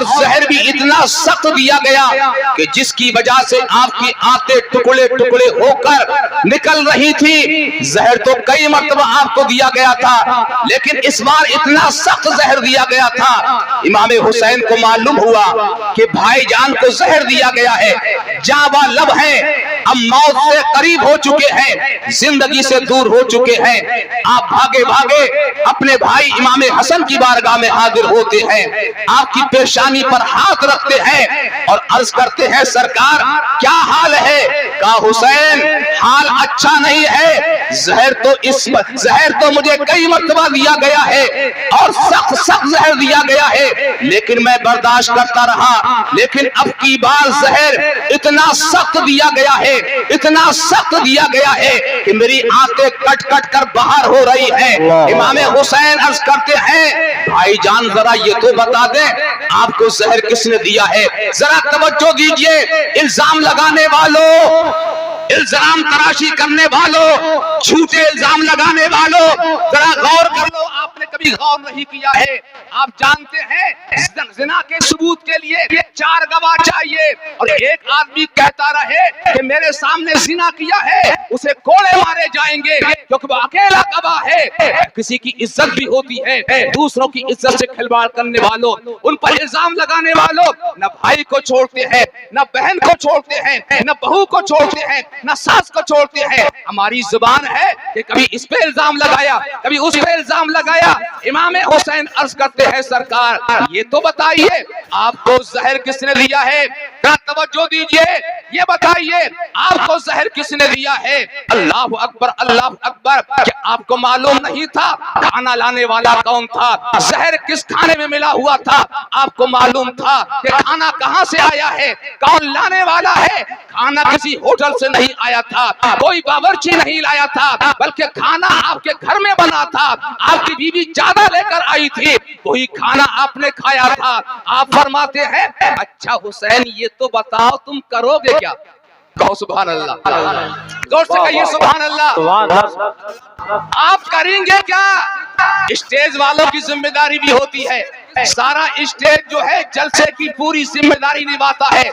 اور زہر بھی اتنا سخت دیا گیا کہ جس کی وجہ سے آپ کی آنتیں ٹکڑے ٹکڑے ہو کر نکل رہی تھی۔ زہر تو کئی مرتبہ آپ کو دیا گیا تھا، لیکن اس بار اتنا سخت زہر دیا گیا تھا، امام حسین کو معلوم ہوا کہ بھائی جان کو زہر دیا گیا ہے، جاں با لب ہیں، اب موت سے قریب ہو چکے ہیں، زندگی سے دور ہو چکے ہیں۔ آپ بھاگے بھاگے اپنے بھائی امام حسن کی بارگاہ میں حاضر ہوتے ہیں، آپ کی پیشانی پر ہاتھ رکھتے ہیں اور عرض کرتے ہیں سرکار کیا حال ہے؟ کہا حسین حال اچھا نہیں ہے، زہر تو مجھے کئی مرتبہ دیا گیا ہے اور سخت زہر دیا گیا ہے، لیکن میں برداشت کرتا رہا، لیکن اب کی بار زہر اتنا سخت دیا گیا ہے، اتنا سخت دیا گیا ہے کہ میری آنتیں کٹ کٹ کر باہر ہو رہی ہے۔ امام حسین عرض کرتے ہیں بھائی جان ذرا یہ تو بتا دیں آپ کو زہر کس نے دیا ہے؟ ذرا توجہ دیجئے، الزام لگانے والوں، الزام تراشی کرنے والوں، جھوٹے الزام لگانے والوں، ذرا غور کر لو، آپ نے کبھی غور نہیں کیا ہے؟ آپ جانتے ہیں زنا کے ثبوت کے لیے 4 گواہ چاہیے، اور ایک آدمی کہتا رہے کہ میرے سامنے زنا کیا ہے اسے کوڑے مارے جائیں گے کیونکہ وہ اکیلا گواہ ہے۔ کسی کی عزت بھی ہوتی ہے، دوسروں کی عزت سے کھلواڑ کرنے والوں، ان پر الزام لگانے والوں نہ بھائی کو چھوڑتے ہیں، نہ بہن کو چھوڑتے ہیں، نہ بہو کو چھوڑتے ہیں، نہ ساس کو چھوڑتے ہیں۔ ہماری زبان ہے کہ کبھی اس پہ الزام لگایا، کبھی اس پہ الزام لگایا۔ امام حسین عرض کرتے ہیں سرکار یہ تو بتائیے آپ کو زہر کس نے دیا ہے؟ ذرا توجہ دیجئے، یہ بتائیے آپ کو زہر کس نے دیا ہے؟ اللہ اکبر اللہ اکبر، کہ آپ کو معلوم نہیں تھا کھانا لانے والا کون تھا؟ زہر کس کھانے میں ملا ہوا تھا آپ کو معلوم تھا کہ کھانا کہاں سے آیا ہے، کون لانے والا ہے؟ کھانا کسی ہوٹل سے نہیں آیا تھا، کوئی باورچی نہیں لایا تھا، بلکہ کھانا آپ کے گھر میں بنا تھا، آپ کی بیوی زیادہ لے کر آئی تھی، وہی کھانا آپ نے کھایا تھا۔ آپ فرماتے ہیں اچھا حسین یہ تو بتاؤ تم کرو گے کیا؟ کہو سبحان اللہ، زور سے کہیے سبحان اللہ۔ آپ کریں گے کیا؟ اسٹیج والوں کی ذمہ داری بھی ہوتی ہے، سارا اسٹیج جو ہے جلسے کی پوری ذمہ داری نبھاتا ہے۔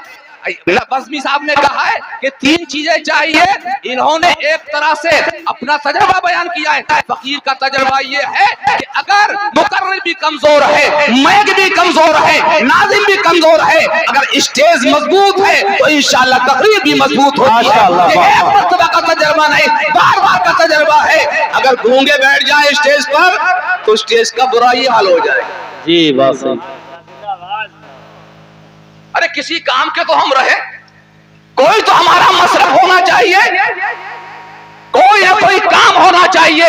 بزمی صاحب نے کہا ہے کہ 3 چیزیں چاہیے، انہوں نے ایک طرح سے اپنا تجربہ بیان کیا ہے۔ فقیر کا تجربہ یہ ہے کہ اگر مقرر بھی کمزور ہے، میک بھی کمزور ہے، ناظم بھی کمزور ہے، اگر اسٹیج مضبوط ہے تو انشاءاللہ تقریر بھی مضبوط ہوتی ہے۔ یہ ایک مرتبہ کا تجربہ نہیں، بار بار کا تجربہ ہے۔ اگر گونگے بیٹھ جائیں اسٹیج پر تو اسٹیج کا برا ہی حال ہو جائے گا۔ جی بات صحیح۔ ارے کسی کام کے تو ہم رہے، کوئی تو ہمارا مصرف ہونا چاہیے، کوئی کام ہونا چاہیے۔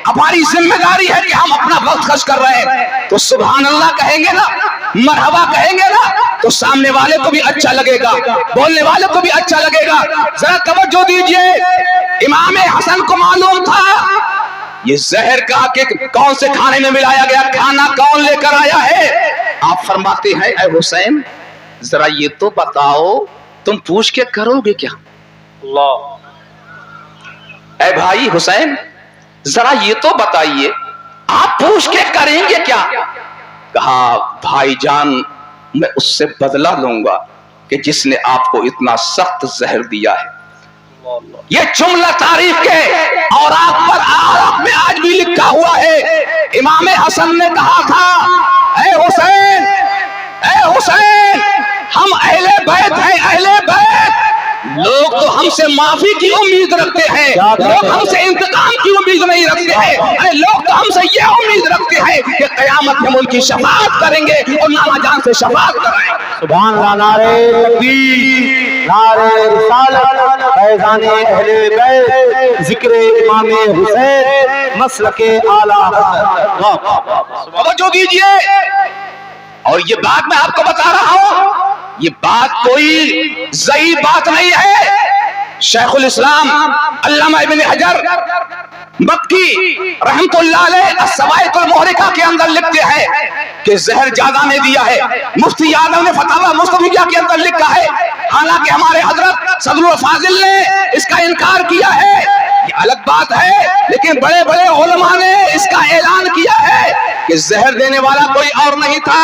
ہماری ذمہ داری ہے کہ ہم اپنا وقت خرچ کر رہے ہیں تو سبحان اللہ کہیں گے نا، مرحبا کہیں گے نا، تو سامنے والے کو بھی اچھا لگے گا، بولنے والے کو بھی اچھا لگے گا۔ ذرا توجہ دیجئے، امام حسن کو معلوم تھا یہ زہر کا کہ کون سے کھانے میں ملایا گیا، کھانا کون لے کر آیا ہے۔ آپ فرماتے ہیں اے حسین ذرا یہ تو بتاؤ تم پوچھ کے کرو گے کیا؟ اللہ، اے بھائی حسین ذرا یہ تو بتائیے آپ پوچھ کے کریں گے کیا؟ کہا بھائی جان میں اس سے بدلہ لوں گا کہ جس نے آپ کو اتنا سخت زہر دیا ہے۔ یہ جملہ تاریخ کے اور آپ پر آرخ میں آج بھی لکھا ہوا ہے۔ امام حسن نے کہا تھا اے حسین، اے حسین ہم اہل بیت ہیں، اہل بیت، لوگ تو ہم سے معافی کی امید رکھتے ہیں، لوگ ہم سے انتقام کی امید نہیں رکھتے ہیں، لوگ تو ہم سے یہ امید رکھتے ہیں کہ قیامت میں ان کی شفاعت کریں گے اور نانا جان سے شفاعت کرائیں گے۔ سبحان اللہ، نعرہ تکبیر، نعرہ رسالت، فیضان اہل بیت، ذکر امام حسین، مسلک اعلیٰ حضرت۔ توجہ دیجئے، اور یہ بات میں آپ کو بتا رہا ہوں، یہ بات کوئی ضعیف بات نہیں ہے۔ شیخ الاسلام علامہ ابن حجر مکی رحمت اللہ علیہ السوائق المحرقہ کے اندر لکھتے ہیں کہ زہر زیادہ نے دیا ہے۔ مفتی یادو نے فتاوی مستفیدہ کے اندر لکھا ہے، حالانکہ ہمارے حضرت صدر الفاضل نے اس کا انکار کیا ہے، یہ الگ بات ہے، لیکن بڑے بڑے علماء نے اس کا اعلان کیا ہے کہ زہر دینے والا کوئی اور نہیں تھا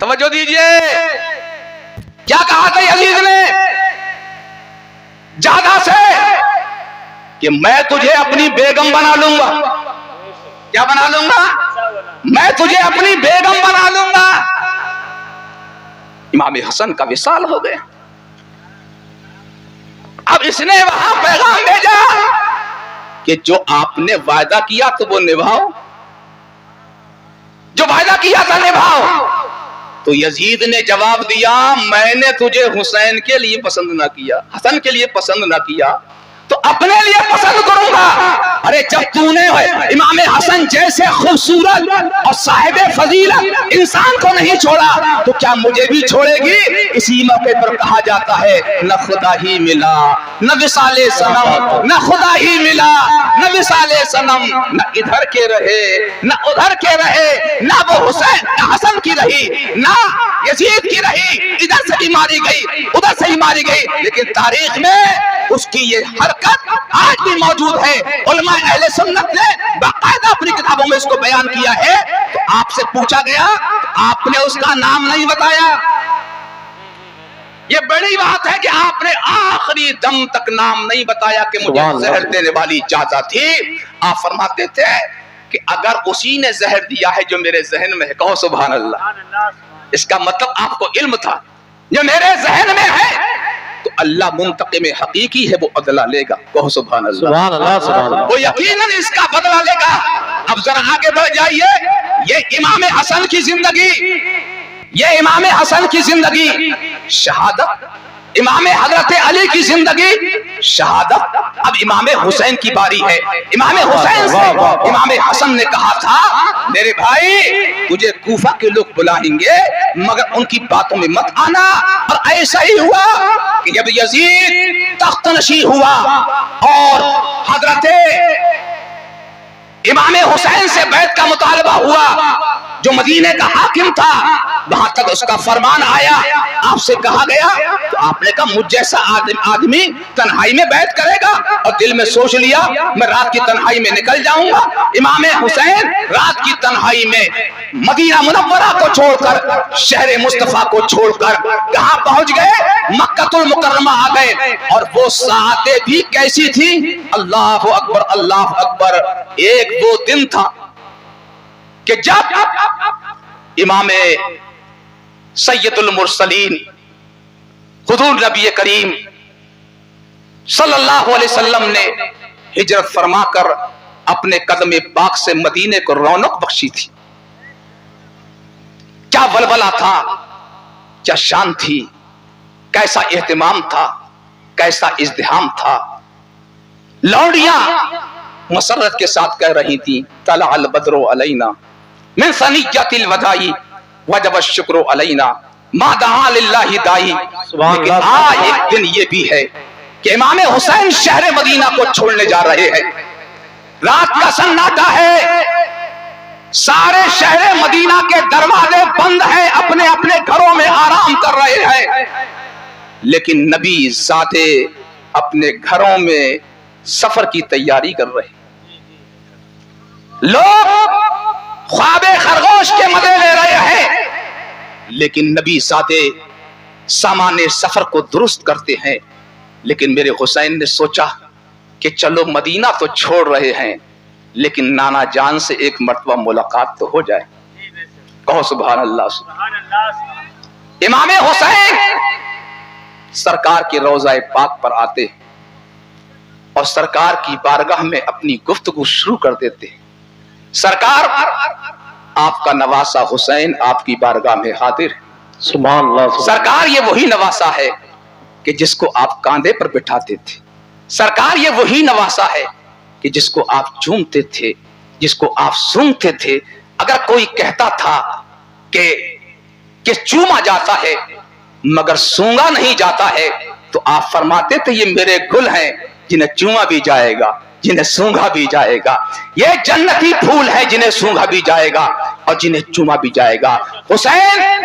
توجہ دیجئے، کیا کہا تھا یزید نے جہدہ سے کہ میں تجھے اپنی بیگم بنا لوں گا. کیا بنا لوں گا؟ میں تجھے اپنی بیگم بنا لوں گا. امام حسن کا وصال ہو گیا. اب اس نے وہاں پیغام بھیجا کہ جو آپ نے وعدہ کیا تو وہ نبھاؤ، جو وعدہ کیا تھا نبھاؤ. تو یزید نے جواب دیا میں نے تجھے حسین کے لیے پسند نہ کیا، حسن کے لیے پسند نہ کیا تو اپنے لیے پسند کروں گا. ارے جب تو نے امام حسن جیسے خوبصورت اور صاحب فضیلت انسان کو نہیں چھوڑا تو کیا مجھے بھی چھوڑے گی؟ اسی موقع پر کہا جاتا ہے نہ خدا ہی ملا نہ وصال صنم، نہ خدا ہی ملا نہ وصال صنم، نہ ادھر کے رہے نہ ادھر کے رہے، نہ وہ حسین حسن کی رہی نہ یزید کی رہی، ادھر سے ہی ماری گئی ادھر سے ہی ماری گئی. لیکن تاریخ میں اس کی یہ حرکت آج بھی موجود ہے. علماء اہل سنت نے باقاعدہ اپنی کتابوں میں اس کو بیان کیا ہے. تو آپ سے پوچھا گیا آپ نے اس کا نام نہیں بتایا. یہ بڑی بات ہے کہ آپ نے آخری دم تک نام نہیں بتایا کہ مجھے زہر دینے والی جادہ تھی. آپ فرماتے تھے کہ اگر اسی نے زہر دیا ہے جو میرے ذہن میں ہے، کہو سبحان اللہ. اس کا مطلب آپ کو علم تھا جو میرے ذہن میں ہے تو اللہ منتقم حقیقی ہے، وہ بدلہ لے گا. کہو سبحان اللہ. سبحان اللہ سبحان اللہ. وہ یقیناً اس کا بدلہ لے گا. اب ذرا آگے بڑھ جائیے. یہ امام حسن کی زندگی، یہ امام حسن کی زندگی شہادت، امام حضرت علی کی زندگی شہادت. اب امام حسین کی باری ہے. امام حسین سے امام حسن نے کہا تھا میرے بھائی تجھے کوفہ کے لوگ بلائیں گے مگر ان کی باتوں میں مت آنا. اور ایسا ہی ہوا کہ جب یزید تخت نشین ہوا اور حضرت امام حسین سے بیعت کا مطالبہ ہوا، جو مدینے کا حاکم تھا وہاں تک اس کا فرمان آیا، آپ سے کہا گیا تو آپ نے کہا مجھ جیسا آدمی تنہائی میں بیعت کرے گا، اور دل میں سوچ لیا میں رات کی تنہائی میں نکل جاؤں گا. امام حسین رات کی تنہائی میں مدینہ منورہ کو چھوڑ کر، شہر مصطفیٰ کو چھوڑ کر کہاں پہنچ گئے؟ مکہ المکرمہ آ گئے. اور وہ ساعتیں بھی کیسی تھی؟ اللہ اکبر اللہ اکبر. ایک وہ دن تھا کہ جب امام سید المرسلین حضور نبی کریم صلی اللہ علیہ وسلم نے ہجرت فرما کر اپنے قدم پاک سے مدینے کو رونق بخشی تھی. کیا ولولہ تھا، کیا شان تھی، کیسا اہتمام تھا، کیسا ازدحام تھا. لوڈیاں مسرت کے ساتھ کہہ رہی تھی طلع البدر علینا من ثنیۃ الوداع وجب الشکر علینا ما دعا للہ دائی. لیکن آج ایک دن یہ بھی ہے کہ امام حسین شہر مدینہ کو چھوڑنے جا رہے ہیں. رات کا سناٹا ہے، سارے شہر مدینہ کے دروازے بند ہیں، اپنے اپنے گھروں میں آرام کر رہے ہیں. لیکن نبی ذاتے اپنے گھروں میں سفر کی تیاری کر رہے ہیں. لوگ خواب خرگوش کے مزے لے رہے ہیں لیکن نبی ذاتے سامان سفر کو درست کرتے ہیں. لیکن میرے حسین نے سوچا کہ چلو مدینہ تو چھوڑ رہے ہیں لیکن نانا جان سے ایک مرتبہ ملاقات تو ہو جائے. کہو سبحان اللہ. امام حسین سرکار کے روضہ پاک پر آتے اور سرکار کی بارگاہ میں اپنی گفتگو شروع کر دیتے. سرکار آپ کا نواسا حسین آپ کی بارگاہ میں حاضر ہے. سبحان اللہ. سرکار یہ وہی نواسا ہے کہ جس کو آپ کاندھے پر بٹھاتے تھے. سرکار یہ وہی نواسا ہے کہ جس کو آپ چومتے تھے، جس کو آپ سونگتے تھے. اگر کوئی کہتا تھا کہ چوما جاتا ہے مگر سونگا نہیں جاتا ہے تو آپ فرماتے تھے یہ میرے گل ہیں جنہیں چوما بھی جائے گا، جنہیں سونگا بھی جائے گا. یہ جنتی پھول ہے جنہیں سونگا بھی جائے گا اور جنہیں چوما بھی جائے گا. حسین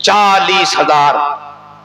40,000।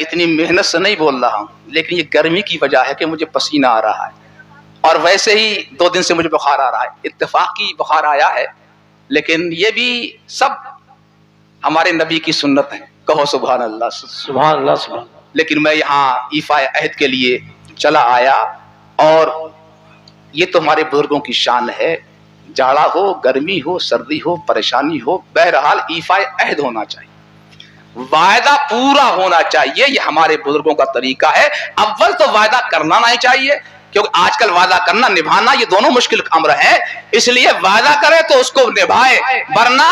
اتنی محنت سے نہیں بول رہا ہوں، لیکن یہ گرمی کی وجہ ہے کہ مجھے پسینہ آ رہا ہے، اور ویسے ہی 2 دن سے مجھے بخار آ رہا ہے، اتفاقی بخار آیا ہے، لیکن یہ بھی سب ہمارے نبی کی سنت ہے، کہو سبحان اللہ۔ سبحان اللہ سبحان اللہ۔ لیکن میں یہاں ایفائے عہد کے لیے چلا آیا، اور یہ تو ہمارے بزرگوں کی شان ہے، جاڑا ہو، گرمی ہو، سردی ہو، پریشانی ہو، بہرحال ایفائے عہد ہونا چاہیے، وعدہ پورا ہونا چاہیے، یہ ہمارے بزرگوں کا طریقہ ہے۔ اول تو وعدہ کرنا نہیں چاہیے، کیونکہ آج کل وعدہ کرنا نبھانا یہ دونوں مشکل امر ہے، اس لیے وعدہ کرے تو اس کو نبھائے، ورنہ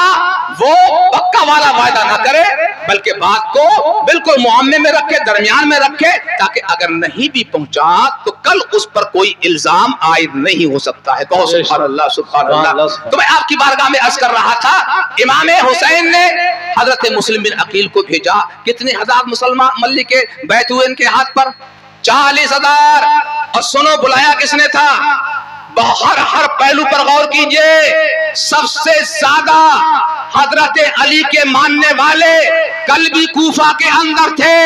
وہ پکا والا وعدہ نہ کرے، بلکہ بات کو بالکل معاملے میں رکھے، درمیان میں رکھے، تاکہ اگر نہیں بھی پہنچا تو کل اس پر کوئی الزام عائد نہیں ہو سکتا ہے۔ کہو سبحان اللہ سبحان اللہ۔ تو میں آپ کی بارگاہ میں عرض کر رہا تھا، امام حسین نے حضرت مسلم بن عقیل کو بھیجا، کتنے ہزار مسلمان ملی کے بیعت ہوئے ان کے ہاتھ پر؟ 40,000۔ اور سنو بلایا کس نے تھا؟ ہر پہلو پر غور کیجئے، سب سے زیادہ حضرت علی کے ماننے والے کل بھی کوفہ کے اندر تھے،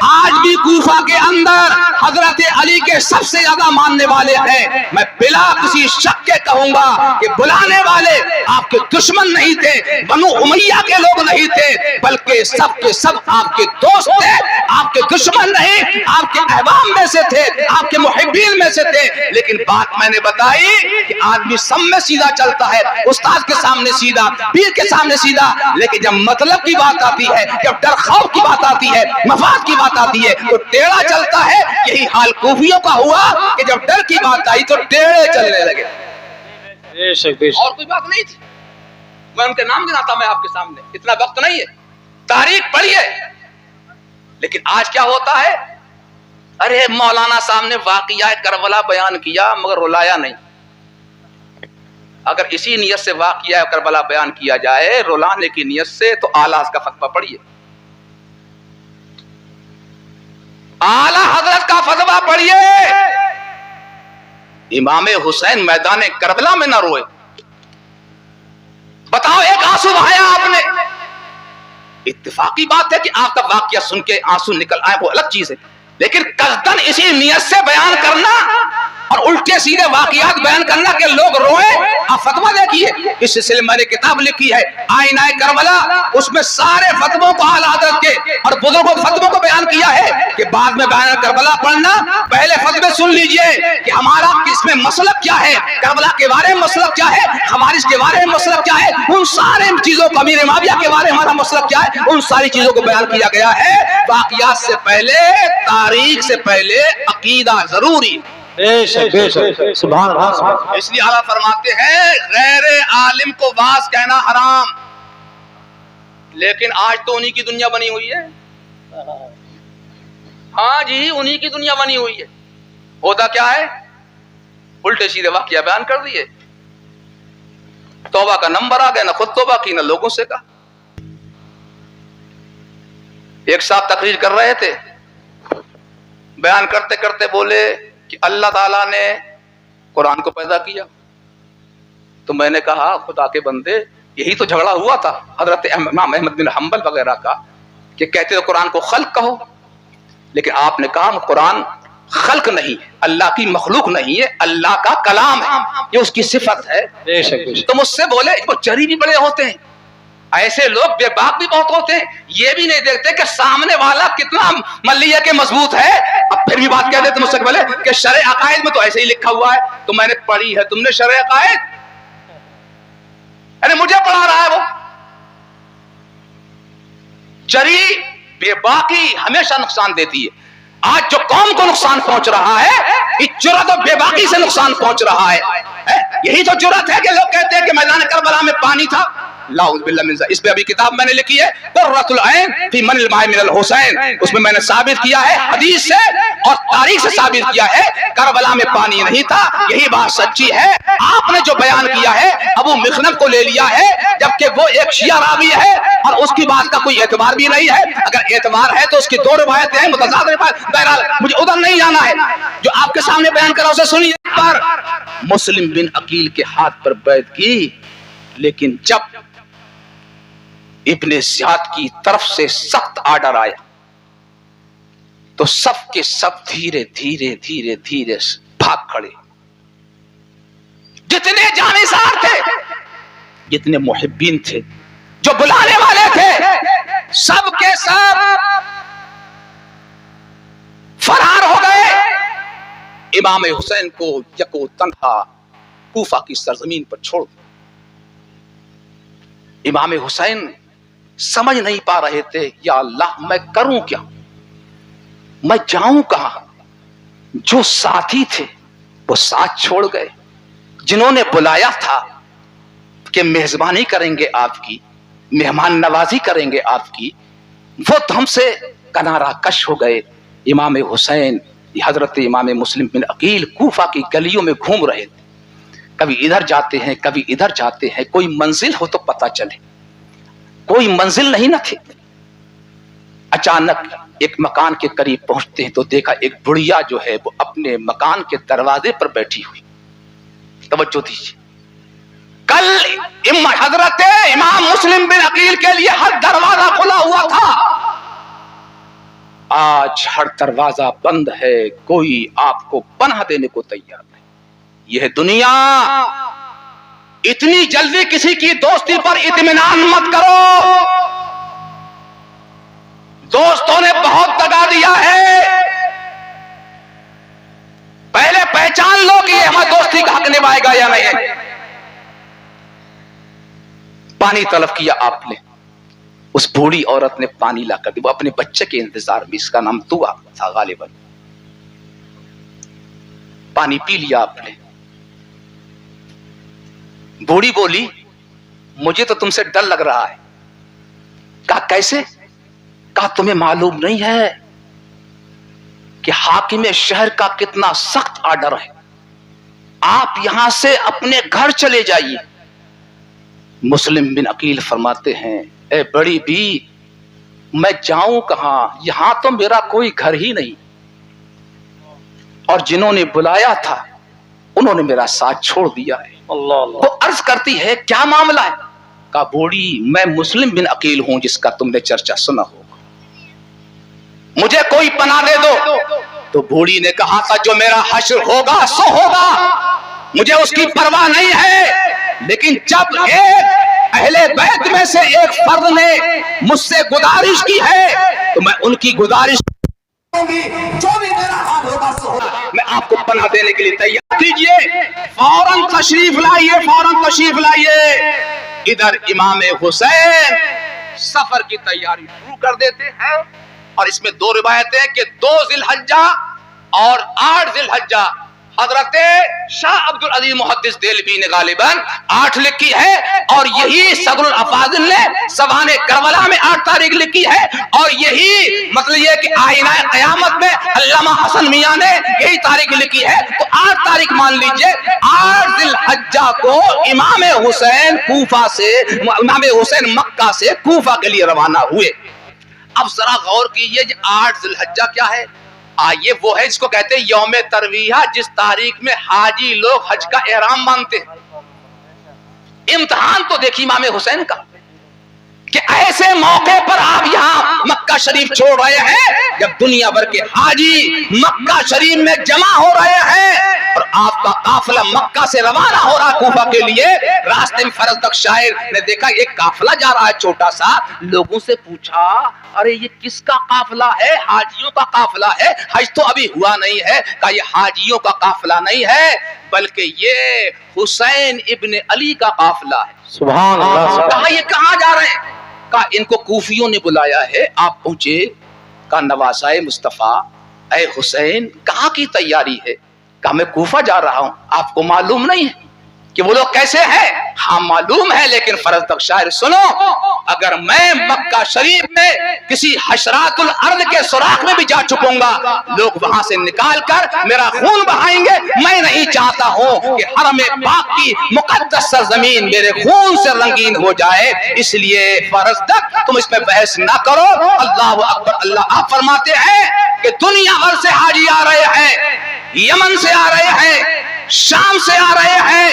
آج بھی کوفہ کے اندر حضرت علی کے سب سے زیادہ ماننے والے ہیں۔ میں بلا کسی شک کے کہوں گا کہ بلانے والے آپ کے دشمن نہیں تھے، بنو امیہ کے لوگ نہیں تھے، بلکہ سب کے سب آپ کے دوست تھے، آپ کے دشمن نہیں، آپ کے احباب میں سے تھے، آپ کے محبین میں سے تھے۔ لیکن بات میں نے بتائی کہ آدمی سب میں سیدھا چلتا ہے، استاد کے سامنے سیدھا، پیر کے سامنے سیدھا، لیکن جب مطلب کی بات آتی ہے، جب ڈر خوف کی بات آتی ہے، مفاد کی بات آتی ہے تو ٹیڑھا چلتا ہے۔ یہی حال کوفیوں کا ہوا کہ جب ڈر کی بات آئی تو ٹیڑھے چلنے لگے، اور کوئی بات نہیں تھی۔ میں ان کے نام گناتا میں آپ کے سامنے، اتنا وقت نہیں ہے، تاریخ پڑھیے۔ لیکن آج کیا ہوتا ہے؟ ارے مولانا صاحب نے واقعہ کربلا بیان کیا مگر رلایا نہیں۔ اگر اسی نیت سے واقعہ کربلا بیان کیا جائے، رلانے کی نیت سے، تو اعلیٰ کا فتویٰ پڑھیے، اعلیٰ حضرت کا فتویٰ پڑھیے۔ امام حسین میدان کربلا میں نہ روئے، بتاؤ ایک آنسو بہایا آپ نے؟ اتفاقی بات ہے کہ آپ کا واقعہ سن کے آنسو نکل آئے وہ الگ چیز ہے، لیکن قصداً اسی نیت سے بیان کرنا اور الٹے سیدھے واقعات بیان کرنا کہ لوگ روئیں۔ آپ فتویٰ دیکھیے، اس سلسلے میں نے کتاب لکھی ہے آئینہ کربلا، اس میں سارے فتووں کو اعلیٰ حضرت کے اور بزرگوں فتووں کو بیان کیا ہے کہ بعد میں بیان کربلا پڑھنا، پہلے فتوے سن لیجئے کہ ہمارا اس میں مسلک کیا ہے، کربلا کے بارے میں مسلک کیا ہے، خوارج کے بارے میں مسلک کیا ہے، ان سارے چیزوں کو، امیر معاویہ کے بارے میں ہمارا مسلک کیا ہے، ان ساری چیزوں کو بیان کیا گیا ہے۔ واقعات سے پہلے، تاریخ سے پہلے عقیدہ ضروری، بے شک سبحان اللہ۔ اس لیے اعلیٰ فرماتے ہیں غیر عالم کو واز کہنا حرام، لیکن آج تو انہی کی دنیا بنی ہوئی ہے۔ ہاں جی، انہی کی دنیا بنی ہوئی ہے۔ ہوتا کیا ہے؟ الٹے سیدھے واقعہ بیان کر دیے، توبہ کا نمبر آ گیا، نہ خود توبہ کی نہ لوگوں سے کہا۔ ایک صاحب تقریر کر رہے تھے، بیان کرتے کرتے بولے کہ اللہ تعالیٰ نے قرآن کو پیدا کیا، تو میں نے کہا خدا کے بندے، یہی تو جھگڑا ہوا تھا حضرت امام احمد بن حنبل وغیرہ کا کہ کہتے ہیں قرآن کو خلق کہو، لیکن آپ نے کہا قرآن خلق نہیں، اللہ کی مخلوق نہیں ہے، اللہ کا کلام ہے، یہ اس کی صفت ہے۔ تو مجھ سے بولے وہ چری بھی بڑے ہوتے ہیں، ایسے لوگ بے باک بھی بہت ہوتے ہیں، یہ بھی نہیں دیکھتے کہ سامنے والا کتنا ملیہ کے مضبوط ہے، اب پھر بھی بات کہہ دیتے مجھ سے بولے کہ شرع عقائد میں تو ایسے ہی لکھا ہوا ہے، تو میں نے پڑھی ہے، تم نے شرع عقائد؟ ارے مجھے پڑھا رہا ہے وہ۔ چری بے باکی ہمیشہ نقصان دیتی ہے۔ آج جو قوم کو نقصان پہنچ رہا ہے، اس جرات و بے باکی سے نقصان پہنچ رہا ہے۔ یہی تو جرات ہے کہ لوگ کہتے ہیں کہ میدان کربلا میں پانی تھا، لاؤذ باللہ من ذلک۔ اس پہ ابھی کتاب میں نے لکھی ہے قرۃ العین فی من الماء من الحسین، اس میں نے ثابت کیا ہے حدیث سے اور تاریخ سے ثابت کیا ہے کربلا میں پانی نہیں تھا، یہی بات سچی ہے۔ آپ نے جو بیان کیا ہے ابو مخنف کو لے لیا ہے، جبکہ وہ ایک شیعہ راوی ہے اور اس کی بات کا کوئی اعتبار بھی نہیں ہے۔ اگر اعتبار ہے تو اس کی 2 روایتیں ہیں متضاد روایت، بہرحال مجھے ادھر نہیں جانا ہے، جو آپ کے سامنے بیان کرا اسے سنیے۔ پر مسلم بن عقیل کے ہاتھ پر بیعت کی، لیکن جب ابن زیاد کی طرف سے سخت آرڈر آیا تو سب کے سب دھیرے دھیرے دھیرے دھیرے بھاگ کھڑے. جتنے جانثار تھے، جتنے محبین تھے، جو بلانے والے تھے، سب کے سب فرار ہو گئے. امام حسین کو یکو تنہا کوفہ کی سرزمین پر چھوڑ دیا. امام حسین سمجھ نہیں پا رہے تھے، یا اللہ میں کروں کیا، میں جاؤں کہاں. جو ساتھی تھے وہ ساتھ چھوڑ گئے، جنہوں نے بلایا تھا کہ میزبانی کریں گے آپ کی، مہمان نوازی کریں گے آپ کی، وہ تو ہم سے کنارہ کش ہو گئے. امام حسین حضرت امام مسلم بن عقیل کوفہ کی گلیوں میں گھوم رہے تھے. کبھی ادھر جاتے ہیں، کبھی ادھر جاتے ہیں، کوئی منزل ہو تو پتہ چلے. کوئی منزل نہیں نہ تھی. اچانک ایک مکان کے قریب پہنچتے ہیں تو دیکھا ایک بڑھیا جو ہے وہ اپنے مکان کے دروازے پر بیٹھی ہوئی. توجہ دیجیے، کل حضرت امام مسلم بن عقیل کے لیے ہر دروازہ کھلا ہوا تھا، آج ہر دروازہ بند ہے. کوئی آپ کو پناہ دینے کو تیار نہیں. یہ دنیا، اتنی جلدی کسی کی دوستی پر اطمینان مت کرو. دوستوں نے بہت دگا دیا ہے. پہلے پہچان لو کہ یہ ہماری دوستی کا حق نبھائے گا یا نہیں. پانی طلب کیا آپ نے، اس بوڑھی عورت نے پانی لا کر دی. وہ اپنے بچے کے انتظار میں، اس کا نام دعا تھا غالباً. پانی پی لیا آپ نے. بوڑھی بولی مجھے تو تم سے ڈر لگ رہا ہے. کہا کیسے؟ کہا تمہیں معلوم نہیں ہے کہ حاکم شہر کا کتنا سخت آرڈر ہے، آپ یہاں سے اپنے گھر چلے جائیے. مسلم بن عقیل فرماتے ہیں اے بڑی بی، میں جاؤں کہاں، یہاں تو میرا کوئی گھر ہی نہیں، اور جنہوں نے بلایا تھا انہوں نے میرا ساتھ چھوڑ دیا ہے. وہ عرض کرتی ہے کیا معاملہ ہے؟ کہا بوڑھی میں مسلم بن عقیل ہوں جس کا تم نے چرچا سنا ہوگا، مجھے کوئی پناہ دے دو. تو بوڑھی نے کہا تھا جو میرا حشر ہوگا سو ہوگا، مجھے اس کی پرواہ نہیں ہے. لیکن جب ایک اہل بیت میں سے ایک فرد نے مجھ سے گزارش کی ہے تو میں ان کی گزارش جو بھی میرا حال ہوگا سو ہوگا، میں آپ کو پناہ دینے کے لیے تیار. کیجئے، فوراً تشریف لائیے، فوراً تشریف لائیے. ادھر امام حسین سفر کی تیاری شروع کر دیتے ہیں. اور اس میں دو روایتیں ہیں کہ 2 ذی الحجہ اور 8 ذی الحجہ. حضرت شاہ عبد العزیز محدث دہلوی نے غالباً 8 لکھی ہے، اور یہی صدر الافاضل نے سوانح کربلا میں 8 تاریخ لکھی ہے، اور یہی مطلب یہ کہ آئینہ قیامت میں علامہ حسن میاں نے یہی تاریخ لکھی ہے. تو 8 تاریخ مان لیجئے. 8 ذی الحجہ کو امام حسین مکہ سے کوفہ کے لیے روانہ ہوئے. اب ذرا غور کیجئے 8 ذی الحجہ کیا ہے؟ یہ وہ ہے جس کو کہتے ہیں یوم ترویہ، جس تاریخ میں حاجی لوگ حج کا احرام باندھتے ہیں. امتحان تو دیکھیے امام حسین کا کہ ایسے موقع پر آپ یہاں مکہ شریف چھوڑ رہے ہیں جب دنیا بھر کے حاجی مکہ شریف میں جمع ہو رہے ہیں، اور آپ کا قافلہ مکہ سے روانہ ہو رہا کوفہ کے لیے. راستے میں فرزدق شاعر نے دیکھا ایک قافلہ جا رہا ہے چھوٹا سا. لوگوں سے پوچھا ارے یہ کس کا قافلہ ہے؟ حاجیوں کا قافلہ ہے، حج تو ابھی ہوا نہیں ہے. کہا یہ حاجیوں کا قافلہ نہیں ہے بلکہ یہ حسین ابن علی کا قافلہ ہے. سبحان اللہ. کہا یہ کہاں جا رہے ہیں؟ کہا ان کو کوفیوں نے بلایا ہے، آپ پہنچے. کہا نواسائے مصطفیٰ اے حسین کہاں کی تیاری ہے؟ کہا میں کوفہ جا رہا ہوں. آپ کو معلوم نہیں ہے کہ وہ لوگ کیسے ہیں؟ ہاں معلوم ہے، لیکن فرزدق شاعر سنو، اگر میں مکہ شریف میں کسی حشرات الارض کے سوراخ میں بھی جا چکوں گا، لوگ وہاں سے نکال کر میرا خون بہائیں گے. میں نہیں چاہتا ہوں کہ حرم پاک کی مقدس سرزمین میرے خون سے رنگین ہو جائے. اس لیے فرزدق تم اس میں بحث نہ کرو. اللہ اکبر. اللہ آپ فرماتے ہیں کہ دنیا بھر سے حاجی آ رہے ہیں، یمن سے آ رہے ہیں، شام سے آ رہے ہیں،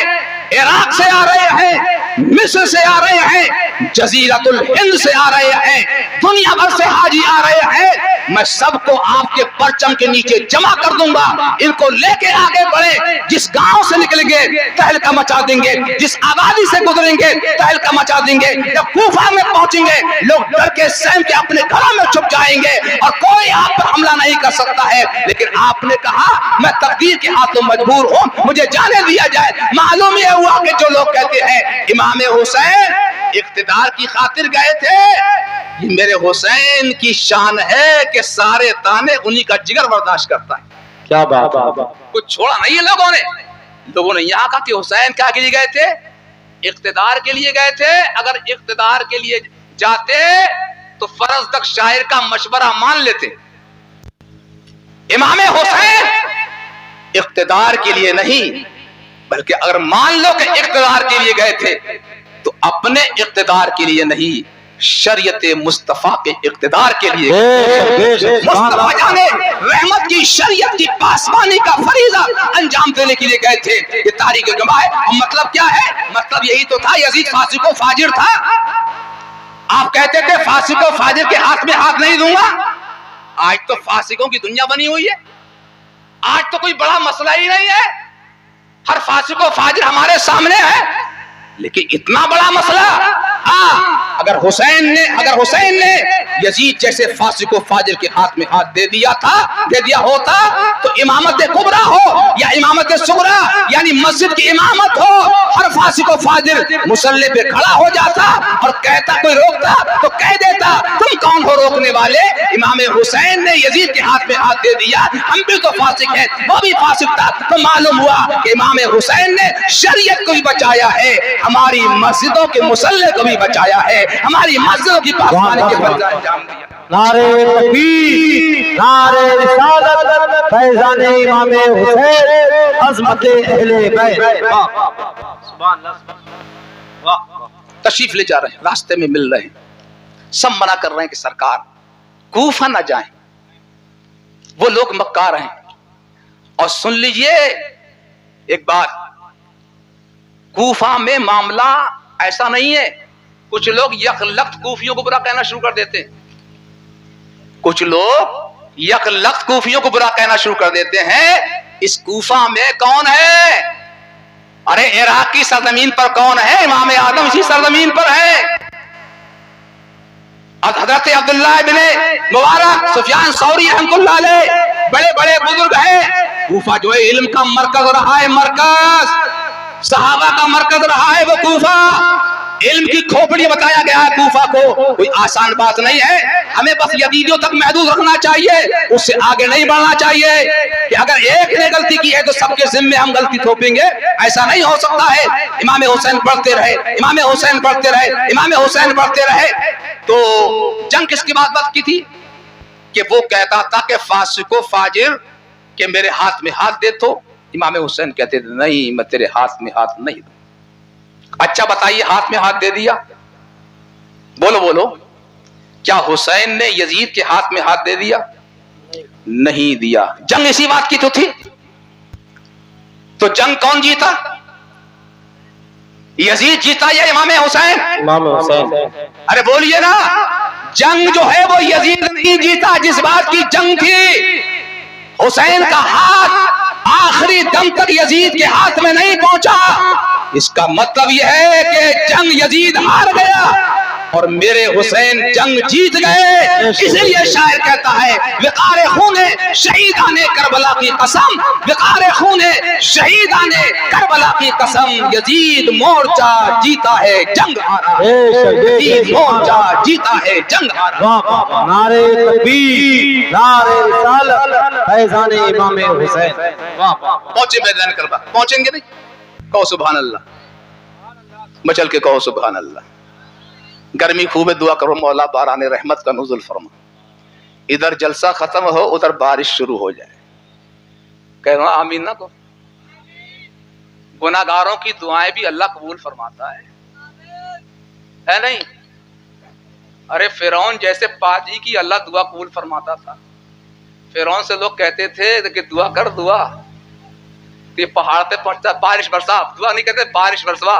عراق سے آ رہے ہیں، مصر سے آ رہے ہیں, جزیرۃ الہند سے آ رہے ہیں, دنیا بھر سے حاجی آ رہے ہیں, میں سب کو آپ کے پرچم کے نیچے جمع کر دوں گا, ان کو لے کے آگے بڑھے, جس گاؤں سے نکلیں گے تہلکہ مچا دیں گے, جس آبادی سے گزریں گے تہلکہ مچا دیں گے. جب کوفہ میں پہنچیں گے لوگ ڈر کے سہم کے اپنے گھروں میں چھپ جائیں گے اور کوئی آپ پر حملہ نہیں کر سکتا ہے. لیکن آپ نے کہا میں تقدیر کے ہاتھوں مجبور ہوں, مجھے جانے دیا جائے. معلوم یہ ہوا کہ جو لوگ کہتے ہیں امام حسین اقتدار کی خاطر گئے تھے, یہ میرے حسین کی شان ہے کہ سارے تانے انہی کا جگر برداشت کرتا ہے. کیا بات ہے. کچھ چھوڑا نہیں ہے لوگوں نے یہاں کہا کہ حسین کیا کے لیے گئے تھے, اقتدار کے لیے گئے تھے. اگر اقتدار کے لیے جاتے تو فرض تک شاعر کا مشورہ مان لیتے. امام حسین اقتدار کے لیے نہیں, بلکہ اگر مان لو کہ اقتدار کے لیے گئے تھے تو اپنے اقتدار کے لیے نہیں, شریعت مصطفیٰ کے اقتدار کے لیے. مصطفیٰ جانے رحمت کی شریعت کی پاسبانی کا فریضہ انجام دینے کے لیے گئے تھے. یہ تاریخ گواہ ہے. اور مطلب کیا ہے؟ مطلب یہی تو تھا, یزید فاسق و فاجر تھا. آپ کہتے تھے فاسق و فاجر کے ہاتھ میں ہاتھ نہیں دوں گا. آج تو فاسقوں کی دنیا بنی ہوئی ہے. آج تو کوئی بڑا مسئلہ ہی نہیں ہے, ہر فاسق و فاجر ہمارے سامنے ہے. لیکن اتنا بڑا مسئلہ, اگر حسین نے یزید جیسے فاسق و فاجر کے ہاتھ میں ہاتھ دے دیا ہوتا تو امامت کبریٰ ہو یا امامت صغریٰ یعنی مسجد کی امامت ہو, ہر فاسق و فاجر مصلی پہ کھڑا ہو جاتا اور کہتا, کوئی روکتا تو کہہ دیتا تم کون ہو روکنے والے. امام حسین نے یزید کے ہاتھ میں ہاتھ دے دیا, ہم بھی تو فاسق ہیں, وہ بھی فاسق تھا. تو معلوم ہوا کہ امام حسین نے شریعت کو بھی بچایا ہے, ہماری مسجدوں کے مصلی کو بھی بچایا ہے, ہماری مسجدوں کی پاسبانی کے فریضہ انجام دیا. نعرے تکبیر, نعرے رسالت, فیضان امام حسین, عظمت اہل بیت. سبحان اللہ. تشریف لے جا رہے ہیں, راستے میں مل رہے ہیں, سب منع کر رہے ہیں کہ سرکار کوفہ نہ جائیں, وہ لوگ مکار ہیں. اور سن لیجئے ایک بات, کوفہ میں معاملہ ایسا نہیں ہے. کچھ لوگ یکلخت کوفیوں کو برا کہنا شروع کر دیتے ہیں, کچھ لوگ یکلخت کوفیوں کو برا کہنا شروع کر دیتے ہیں. اس کوفہ میں کون ہے؟ ارے عراق کی سرزمین پر کون ہے؟ امام اعظم اسی سرزمین پر ہے. حضرت عبداللہ بن مبارک, سفیان ثوری رحمۃ اللہ علیہ, بڑے بڑے بزرگ ہیں. کوفہ جو ہے علم کا مرکز رہا ہے, مرکز صحابہ کا مرکز رہا ہے وہ کوفہ. علم کی کھوپڑی بتایا گیا ہے کوفہ کو, کوئی آسان بات نہیں ہے. ہمیں بس یزیدیوں تک محدود رکھنا چاہیے, اس سے آگے نہیں بڑھنا چاہیے کہ اگر ایک نے غلطی کی ہے تو سب کے ذمے ہم غلطی تھوپیں گے. ایسا نہیں ہو سکتا ہے. امام حسین پڑھتے رہے, امام حسین پڑھتے رہے, امام حسین پڑھتے رہے. تو جنگ کس کی بات کی تھی کہ وہ کہتا تھا کہ فاسق و فاجر کہ میرے ہاتھ میں ہاتھ دے, تو امام حسین کہتے تھے نہیں, میں تیرے ہاتھ میں ہاتھ نہیں دوں. اچھا بتائیے, ہاتھ میں ہاتھ دے دیا, بولو کیا حسین نے یزید کے ہاتھ میں ہاتھ دے دیا؟ نہیں دیا. جنگ اسی بات کی تو تھی. تو جنگ کون جیتا؟ یزید جیتا یا امام حسین؟ امام حسین. ارے بولیے نا, جنگ جو ہے وہ یزید نہیں جیتا. جس بات کی جنگ تھی, حسین کا ہاتھ آخری دم تک یزید کے ہاتھ میں نہیں پہنچا. اس کا مطلب یہ ہے کہ جنگ یزید ہار گیا اور میرے حسین جنگ جیت گئے. اس لیے شاعر کہتا ہے وقار خون شہیدان کربلا کی قسم, وقار خون شہیدان کربلا کی قسم, یزید مورچہ جیتا ہے جنگ ہارا, یزید مورچہ جیتا ہے جنگ ہارا. نعرے تکبیر, نعرے رسالت, فیضان امام حسین. پہنچے میدان کربلا, پہنچیں گے نہیں؟ کہو سبحان اللہ, مچل کے کہو سبحان اللہ. گرمی خوب ہے, دعا کرو مولا باران رحمت کا نزول فرما. ادھر جلسہ ختم ہو, ادھر بارش شروع ہو جائے. کہہ رہا ہوں آمین نہ کو. گناہگاروں کی دعائیں بھی اللہ قبول فرماتا ہے نہیں؟ ارے فرعون جیسے پادری کی اللہ دعا قبول فرماتا تھا. فرعون سے لوگ کہتے تھے کہ دعا کر, دعا یہ پہاڑ پہ پہنچتا, بارش برسا. دعا نہیں کہتے, بارش برسوا.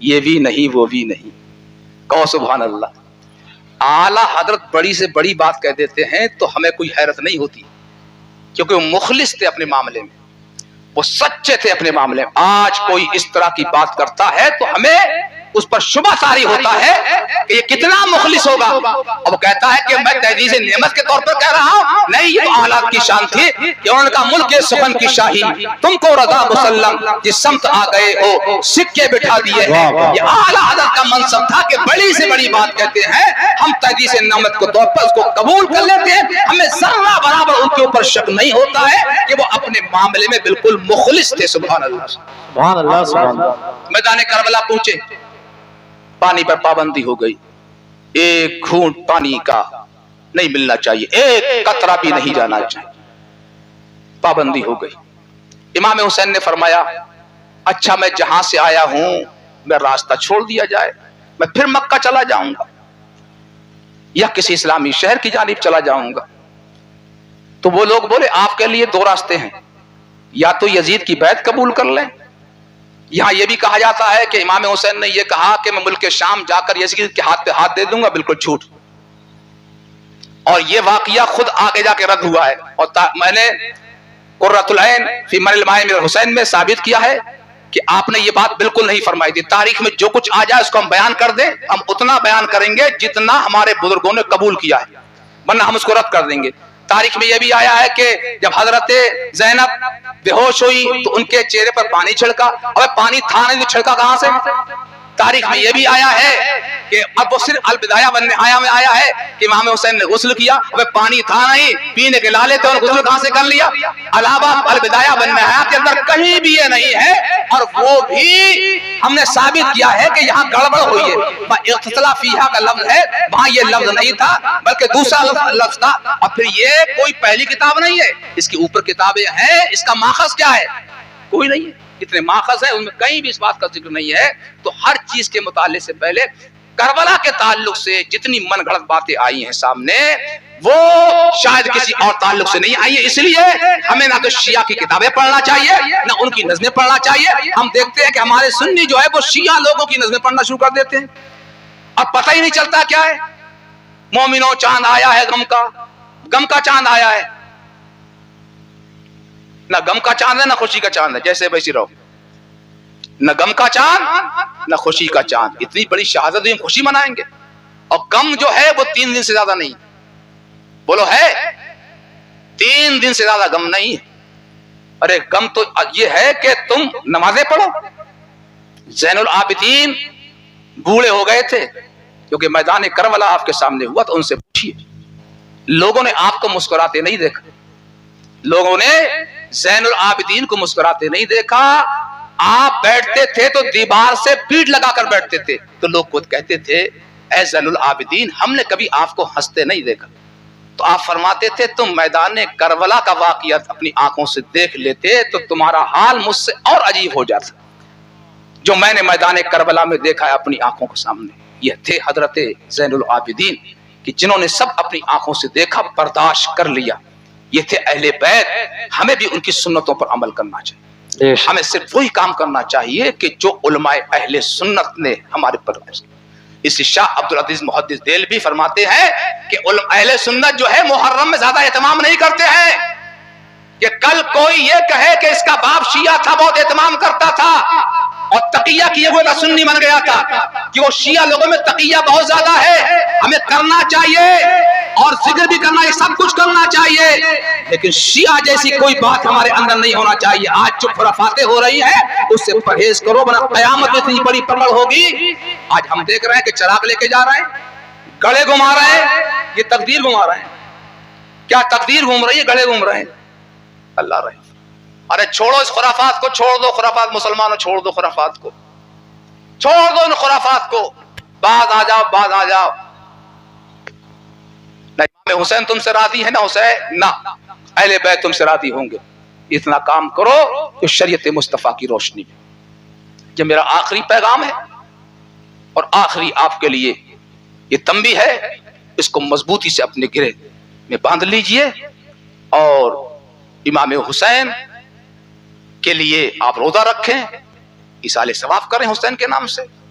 یہ بھی نہیں وہ بھی نہیں. کہو سبحان اللہ. اعلیٰ حضرت بڑی سے بڑی بات کہہ دیتے ہیں تو ہمیں کوئی حیرت نہیں ہوتی, کیونکہ وہ مخلص تھے اپنے معاملے میں, وہ سچے تھے اپنے معاملے میں. آج کوئی اس طرح کی بات کرتا ہے تو ہمیں اس پر شبہ طاری ہوتا ہے کہ یہ کتنا مخلص ہوگا, اور وہ کہتا ہے کہ میں تحدیث نعمت کے طور پر کہہ رہا ہوں. نہیں, یہ اولاد کی شان تھی کہ ان کا ملک سخن کی شاہی, تم کو رضا مسلم جس سمت آ گئے ہو سکے بٹھا دیے ہیں. یہ اعلیٰ حضرت کا منصب تھا کہ بڑی سے بڑی بات کہتے ہیں, ہم تحدیث نعمت کے طور پر اس کو قبول کر لیتے ہیں. ہمیں ذرہ برابر ان کے اوپر شک نہیں ہوتا ہے کہ وہ اپنے معاملے میں بالکل مخلص تھے. سبحان اللہ سبحان اللہ سبحان اللہ. میدان کربلا پہنچے, پانی پر پابندی ہو گئی, ایک گھونٹ پانی کا نہیں ملنا چاہیے, ایک قطرہ بھی نہیں جانا چاہیے, پابندی ہو گئی. امام حسین نے فرمایا اچھا میں جہاں سے آیا ہوں میں راستہ چھوڑ دیا جائے, میں پھر مکہ چلا جاؤں گا یا کسی اسلامی شہر کی جانب چلا جاؤں گا. تو وہ لوگ بولے آپ کے لیے دو راستے ہیں, یا تو یزید کی بیعت قبول کر لیں. یہاں یہ بھی کہا جاتا ہے کہ امام حسین نے یہ کہا کہ میں ملک شام جا کر یزید کے ہاتھ پہ ہاتھ دے دوں گا, بالکل جھوٹ. اور یہ واقعہ خود آگے جا کے رد ہوا ہے, اور میں نے قرۃ العین فی من الماء من الحسین میں ثابت کیا ہے کہ آپ نے یہ بات بالکل نہیں فرمائی تھی. تاریخ میں جو کچھ آ جائے اس کو ہم بیان کر دیں, ہم اتنا بیان کریں گے جتنا ہمارے بزرگوں نے قبول کیا ہے, ورنہ ہم اس کو رد کر دیں گے. تاریخ میں یہ بھی آیا ہے کہ جب حضرت زینب بے ہوش ہوئی تو ان کے چہرے پر پانی چھڑکا, اور پانی تھا نہیں, چھڑکا کہاں سے؟ تاریخ میں یہ بھی آیا ہے کہ اب وہ صرف البدایہ والنہایہ میں آیا ہے کہ امام حسین نے غسل کیا, اب پانی تھا نہیں, پینے کے لالے تھے, اور غسل کہاں سے کر لیا؟ علاوہ البدایہ والنہایہ کے اندر کہیں بھی یہ نہیں ہے, اور وہ بھی ہم نے ثابت کیا ہے کہ یہاں گڑبڑ ہوئی ہے. اختلاف فیہا کا لفظ ہے, وہاں یہ لفظ نہیں تھا بلکہ دوسرا لفظ تھا. اور پھر یہ کوئی پہلی کتاب نہیں ہے, اس کے اوپر کتابیں ہیں, اس کا ماخذ کیا ہے؟ کوئی نہیں ہے. اتنے ماخذ ہے ان میں کہیں بھی اس بات کا ذکر نہیں ہے. تو ہر چیز کے متعلق سے پہلے کربلا کے تعلق سے جتنی من گھڑت باتیں آئی ہیں سامنے, وہ شاید کسی اور تعلق سے نہیں آئی ہے. اس لیے ہمیں نہ تو شیعہ کی کتابیں پڑھنا چاہیے نہ ان کی نظمیں پڑھنا چاہیے. ہم دیکھتے ہیں کہ ہمارے سنی جو ہے وہ شیعہ لوگوں کی نظمیں پڑھنا شروع کر دیتے ہیں, اب پتہ ہی نہیں چلتا کیا ہے. مومنوں چاند آیا ہے غم کا چاند آیا ہے, نہ غم کا چاند ہے نہ خوشی کا چاند ہے, جیسے ویسی رہو. نہ غم کا چاند نہ خوشی کا چاند. اتنی بڑی شہادت ہم خوشی منائیں گے, اور غم جو ہے وہ 3 دن سے زیادہ نہیں. بولو ہے 3 دن سے زیادہ غم نہیں ہے. ارے غم تو یہ ہے کہ تم نمازیں پڑھو. زین العابدین بوڑھے ہو گئے تھے کیونکہ میدان کربلا آپ کے سامنے ہوا, تو ان سے پوچھیے, لوگوں نے آپ کو مسکراتے نہیں دیکھا, لوگوں نے زین العابدین کو مسکراتے نہیں دیکھا. آپ بیٹھتے تھے تو دیوار سے پیٹھ لگا کر بیٹھتے تھے, تو لوگ خود کہتے تھے اے زین العابدین ہم نے کبھی آپ کو ہنستے نہیں دیکھا. تو آپ فرماتے تھے تم میدان کربلا کا واقعہ اپنی آنکھوں سے دیکھ لیتے تو تمہارا حال مجھ سے اور عجیب ہو جاتا, جو میں نے میدان کربلا میں دیکھا ہے اپنی آنکھوں کے سامنے. یہ تھے حضرت زین العابدین کہ جنہوں نے سب اپنی آنکھوں سے دیکھا, برداشت کر لیا. یہ تھے اہل بیت. ہمیں بھی ان کی سنتوں پر عمل کرنا چاہیے. ہمیں صرف وہی کام کرنا چاہیے کہ جو علماء اہل سنت نے ہمارے پر. اس شاہ عبدالعزیز محدث دہلوی فرماتے ہیں کہ اہل سنت جو ہے محرم میں زیادہ اہتمام نہیں کرتے ہیں, کہ کل کوئی یہ کہے کہ اس کا باپ شیعہ تھا بہت اہتمام کرتا تھا اور تقیہ کیے ہوئے کا سنی بن گیا تھا, کہ وہ شیعہ لوگوں میں تقیہ بہت زیادہ ہے. ہمیں کرنا چاہیے اور ذکر بھی کرنا, یہ سب کچھ کرنا چاہیے, لیکن شیعہ جیسی کوئی بات ہمارے اندر نہیں ہونا چاہیے. آج جو خرافاتیں ہو رہی ہیں اس سے پرہیز کرو, ورنہ قیامت میں اتنی بڑی پکڑ ہوگی. آج ہم دیکھ رہے ہیں کہ چراغ لے کے جا رہے ہیں, گڑے گھما رہے ہیں, یہ تقدیر گھما رہے ہیں. کیا تقدیر گھوم رہی ہے؟ گڑے گھوم رہے ہیں. اللہ رہے. ارے چھوڑو اس خرافات کو, چھوڑ دو خرافات, مسلمانوں چھوڑ دو خرافات کو, چھوڑ دو ان خرافات کو. باز آ جاؤ, باز آ جاؤ. نہ امام حسین تم سے راضی ہے نہ حسین, نہ اہل بیت تم سے راضی ہوں گے. اتنا کام کرو کہ شریعت مصطفیٰ کی روشنی میں. یہ میرا آخری پیغام ہے اور آخری آپ کے لیے یہ تنبیہ ہے, اس کو مضبوطی سے اپنے گرے میں باندھ لیجئے, اور امام حسین کے لیے آپ روزہ رکھیں, ایصال ثواب کریں حسین کے نام سے.